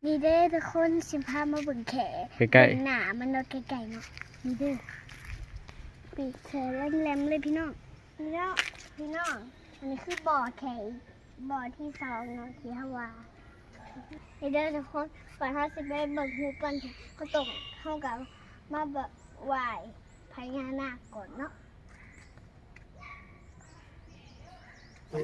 นี่เด้อทุกคนสิพามาเบิ่งแขใกล้หนามันเนาะไกลๆเนาะนี่เด้อปีกแขแหลมๆเลยพี่น้องนี่เนาะพี่น้องอันนี้คือบ่อแขบ่อที่สองเนาะที่ฮาวานี่เด้อทุกคนก่อนเขาสิไปเบิ่งฮูก่อนก็ต้องเข้ากับมาแบบไหว้พญานาคก่อนเนาะอ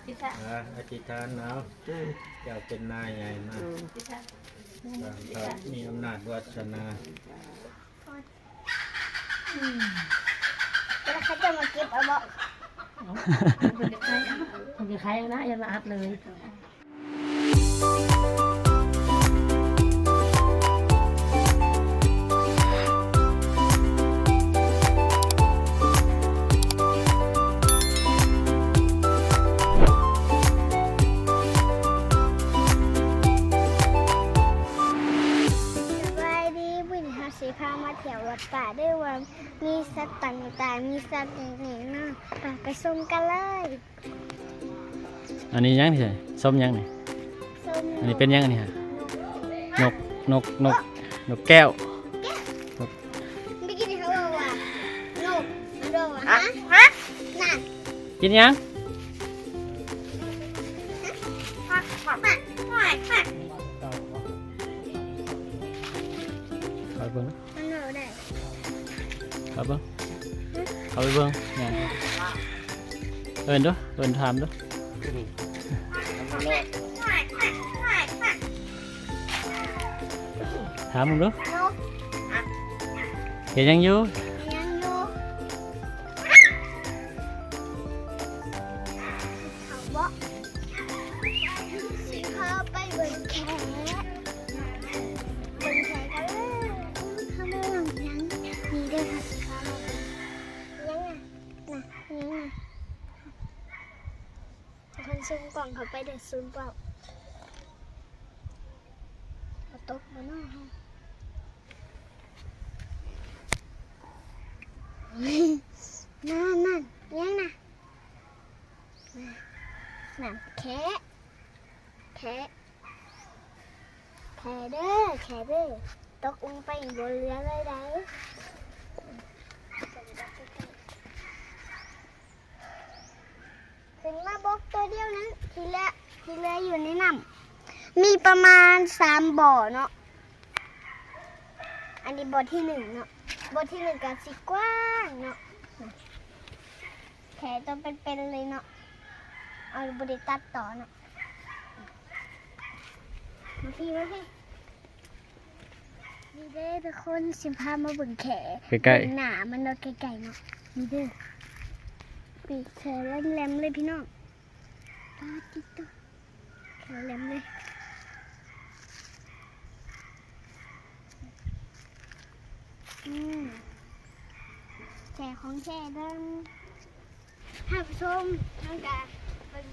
ธิษฐานเอาเจ้าเป็นนายใหญ่มากเรามีอำนาจวาสนาแล้วเขาจะมาเก็บเอาบ่มันจะใครนะอย่ามาอัดเลย สีพามาเที่ยววัดป่าด้วยว่ามีสัตว์ต่างๆมีสัตว์อย่างๆนะไปชมกันเลย อันนี้ยังนี่ใช่ส้มยังนี่อันนี้เป็นยังนี่ฮะนกแก้วไม่กินเขาบอกว่านกมันบอกว่าฮะนั่นกินยังเอาไปเบิ้ง มันเหนได้ เอาไปเบิ้งเอาไปเบิ้งเนี่ยเอินด้วยเอินถามด้วยถามมึงด้วยเห็นยังอยู่ยังอยู่เขาบอกสิพาไปเบิ่งแขกันเลยทำไมหลังยังมีด้วยค่ะสิพามายังคนซูมกล่องเขาไปเดินซูมเปล่าตกมาหน้าห้องนั่นยังน่ะนั่นแค่เด้อตกลงไปบนเรือเลยได้ถึงมาบอกตัวเดียวนั้นทีละอยู่ในน้ำมีประมาณ3 บ่อเนาะอันนี้บ่อที่1เนาะบ่อที่1ก็สิกว้างเนาะแขนต้องเป็นเลยเนาะเอาบริตัดต่อเนาะมาพี่นี่เด้อทุกคนสิพามาเบิ่งแขหนามันเนาะไกลๆเนาะนี่เด้อปีกแขนแหลมๆเลยพี่น้องตาติดตัวแขนแหลมเลยแช่ของแช่เดิมท่านผู้ชมทางการ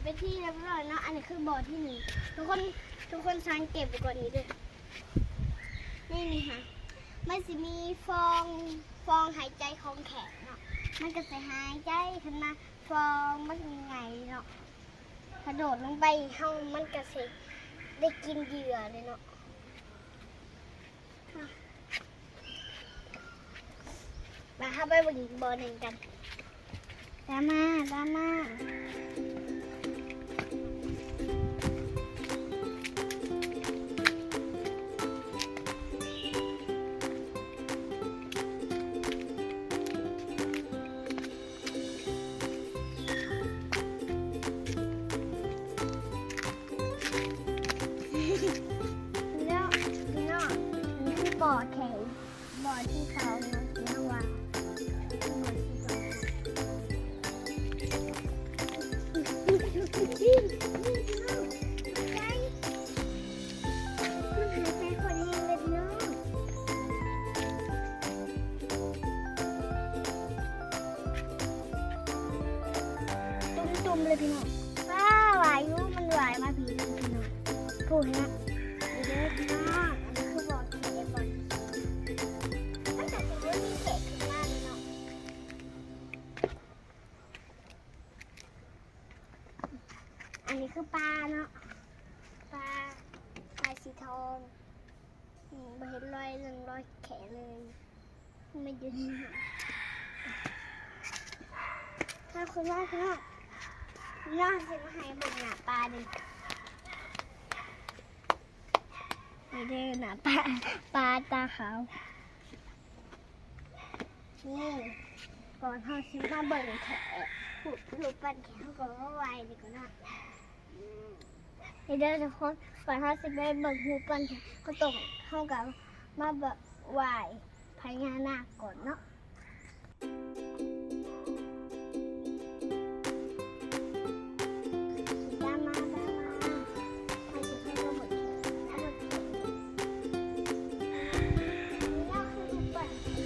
เป็นที่เรียบร้อยเนาะอันนี้คือบ่อที่1ทุกคนสังเกตไปก่อนนี้ด้วยนี่ค่ะมันจะมีฟองหายใจของแขกเนาะมันก็จะหายใจขึ้นมาฟองมันยังไงเนาะกระโดดลงไปมันก็จะได้กินเหยื่อเลยเนาะมาเข้าไปบนบ่อหนึ่งกันตามมานี่คือบ่อแข่งบ่อที่2เนาะที่ฮาวาตุ่มเลยพี่น้องว้าหวายรู้มันหวายมาพี่น้องพูดนะเดี๋ยวพี่น้องอันนี้คือบอกที่เก็บบอลตั้งแต่ถึงว่ามีเศษขึ้นมาเลยเนาะอันนี้คือปลาเนาะปลาสีทอง องไม่เห็นรอยแขนเลยไม่ยืนถ้าคุณว่าคุณว่าน่าจะมาให้เบิ่งหน้าปลาดิไม่ได้หน้าปลาตาขาวนี่ก่อนเขาชิมาเบิ่งแขนหูปั้นแขนเขาก็ว่าไวดีกว่านะเดี๋ยวทุกคนก่อนเขาจะไปเบิ่งหูปั้นแขนก็ต้องเข้ากับมาแบบไหวพญานาคก่อนเนาะตามมาใครจะเข้ามาเบิ่งแขนนี่คือหูปั้นแขน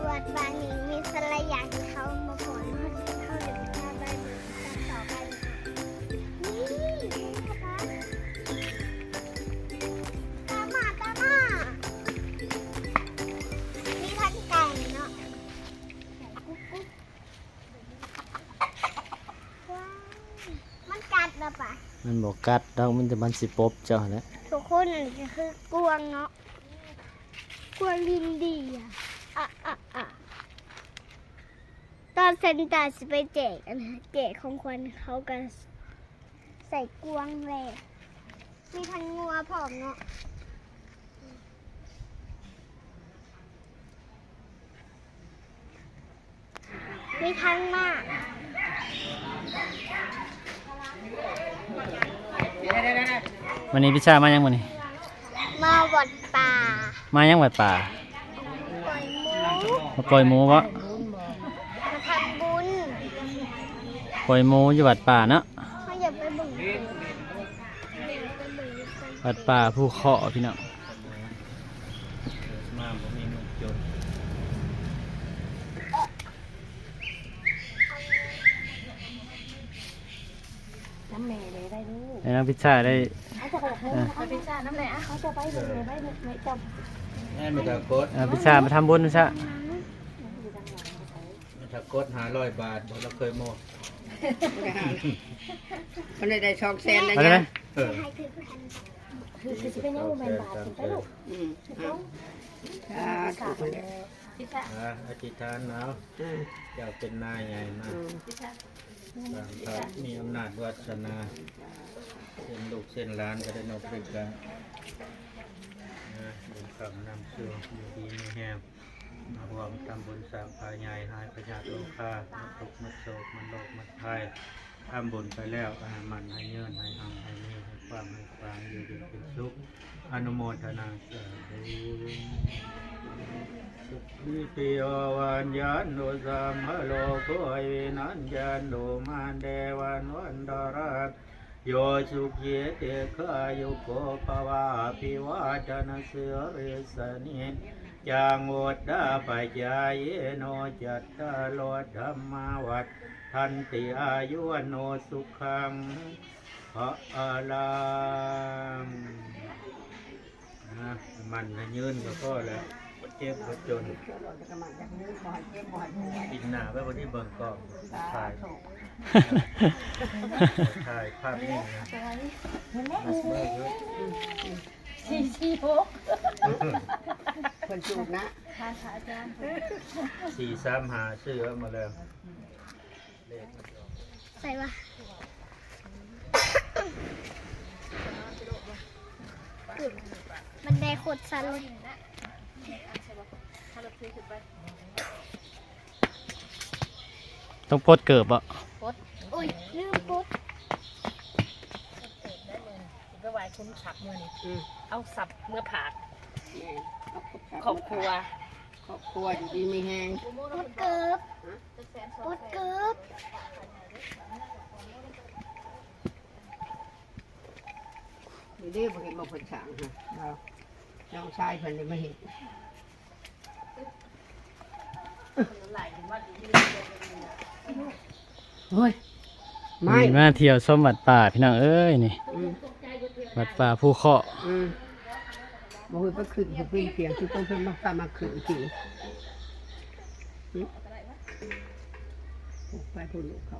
วัดบางนี้มีสลายอย่างที่เขามาฝนเขาเดี๋ยวจะไปดูกันต่อไปนี่นะคะตามมามีพันไก่เนาะกุ๊กว้าวมันกัดแล้วปะ มันบอกกัดดอกมันจะมันสิปบเจ้าแหละ ทุกคนอันนี้คือกวางเนาะกวางลินดีอ่ะตอนเซนตาจะไปแจกอันนะแจกของขวัญเขากันใส่กวางเลยมีทั้งงัวผอมเนาะมีทั้งหมา วันนี้พี่ชามายังวันนี้ มาวัดป่า มายังวัดป่า ปล่อยหมู มาปล่อยหมูวะ มาทำบุญ ปล่อยหมูอยู่วัดป่าเนาะ เขาอย่าไปบึง วัดป่าภูเขาพี่น้อง มาผมมีมุกจน น้ำแม่เลยได้ลูก แล้วพี่ชาได้ เอาจะไปเอาไปจ้าน้ำแม่เขาจะไปเลยไปไม่จบ แม่ไม่ตะกด พี่ชามาทำบุญพี่ชา ไม่ตะกด500 บาทเราเคยโม่ มันได้ช่องแสนได้ มาได้ไหม ยัง เออ ให้คือพัน คือจะเป็นยังไงบาทถึงไปลูก อืมถูกคนเดียว พี่จ้า อธิษฐานเอาเจ้าเป็นนายใหญ่มาก พี่จ้า บางพระมีอำนาจวาสนาเส้นลูกเส้นหล้านก็ได้นกด้วยกันบุญคำนำสู่อยู่ดีมีแฮมมาหวมทำบุญสร้างภายใหญ่หายพญาโลคามาทุกข์มาโศกมันโลกมันภัยทำบุญไปแล้วมันให้เงินให้หังให้มีให้ความให้ความอยู่ดีเป็นสุขอนุโมทนาสาธุสุขีปิโยวันยันโนสัมภโลโกวินันยันโนมาเดวันวันดารักโยสุขีเตขายุโกภวะพิวาจนะเสเรสนิจังอุดดาปัจจายโนจัตตาโลธรรมาวัฏทันติอายุวโนสุขังภะลังมันให้ยืนก็พอแล้วเจ็บก็จนปิดหน้าไว้วันนี้เบิ่งกล้องถ่ายภาพนิ่งนะมาสเบอร์เยอะ คนจูบนะ 435ชื่อเอามาแล้วเลขมันออก ใส่ปะมันได้โคตรสั้นเลย ต้องพดเกิบอ่ะ อุ้ยลืมปุ๊บ ไปไหว้คุณสับมือนี่เอาสับเมื่อผาก แม่เอา ครอบครัว ครอบครัวอยู่ดีมีแหง ปุ๊บเกิบปุ๊บเกิบ นี่ได้บ่เห็นบ่เพิ่นสร้างฮะเราน้องชายเพิ่นนี่มาเห็น เฮ้ยไม่ นี่มาเที่ยวชมวัดป่าพี่น้องเอ้ยนี่ อืม วัดป่าภูเคาะ อืมบ่เคยไปขึ้นเพียงที่ต้องเพิ่นมาตามมาขึ้นจริงไปพูดลูกเขา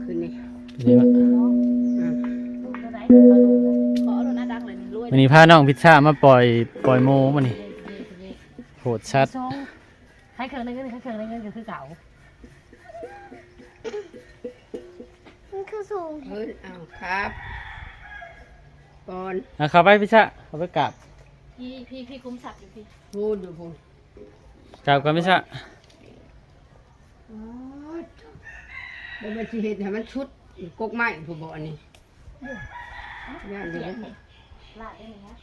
ขึ้นนี่ ดีมาก อืม ลูกตัวไหนลูกเขาลูกเลยขอเอาโดนหน้าดังเลยนี่รวย วันนี้พาน้องพิชชามาปล่อยโมมานี่โหดชัด ให้เครื่องในเงินให้เครื่องในเงินก็คือเก่า มันคือสูง เฮ้ยเอาครับก่อน เอาเข้าไปพิชชาเข้าไปกราบ พี่คุ้มสับอยู่พี่ พูดอยู่พูด กราบก่อนพิชชา บ่แม่นสิเฮ็ดให้มันชุดกกไม้ผู้บ่อันนี้ย่านเดียว ลาดได้ไหมฮะ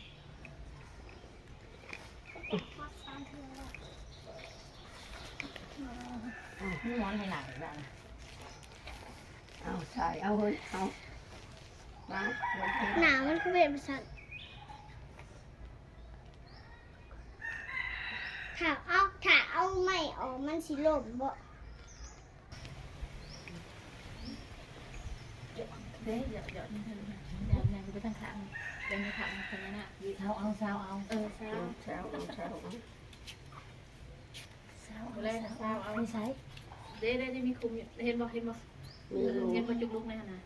นี่ร้อนให้หนักแบบ เอาใส่เอาเฮ้ยเอามา หนามันคือเป็นบริษัทถ้าเอาไม่ออกมันสิล่มบ่ เดี๋ยวนี่ยังไปตั้งขางยังไม่ขางคนนั้นอ่ะเช้าเอาเช้าเอาเช้า เช้าเอาเช้าเอา เช้าเอาไม่ใช่ได้มีคุมเห็นบ่เห็นบ่จุกลุกในขณะ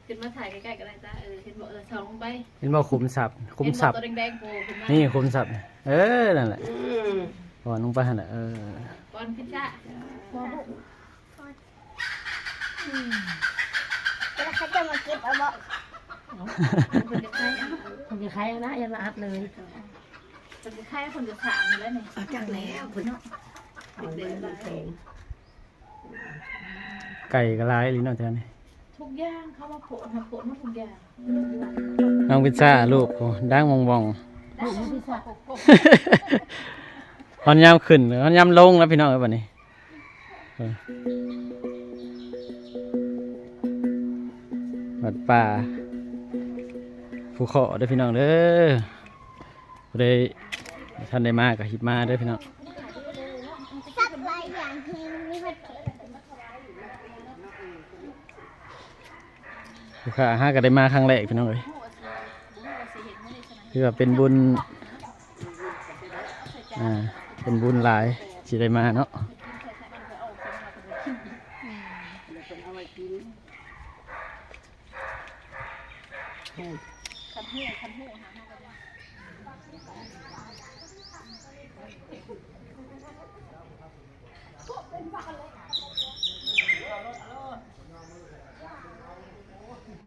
ขึ้นมาถ่ายใกล้ๆกันได้จ้าเห็นบ่เช้าลงไป เห็นบ่คุมสับ ตัวแดงๆโผล่ขึ้นมา นี่คุมสับนั่นแหละ อืม ก่อนลงไปหั่นน่ะก่อนพิซซ่า แล้วเขาจะมาเก็บเอาบ่ คนจะใครคนจะใครนะยังมาอัดเลยคนจะใครคนจะสามแล้วเนี่ย เอาจังแล้วพุ่นเนาะเอาเดินแข็ง ไก่กระไรลิ้นเอาแทนนี่ ทุกอย่างเขามาโผล่มาทุกอย่าง น้องพิชชาลูกโอ้ดังมอง ลูกพิซซ่า ๆตอนยามขึ้นตอนยามลงแล้วพี่น้องเอ้ยบัดนี้วัดป่าภูเขาเด้อพี่น้องเด้อบ่ได้ท่านได้มาก็หิบมาเด้อพี่น้อง สักหลายอย่างที่มีประเทศ ลูกค้าห้าก็ได้มาครั้งแรกพี่น้องเอ้ยคือว่าเป็นบุญเป็นบุญหลายสิได้มาเนาะ เอาไว้กิน คันหูหากัน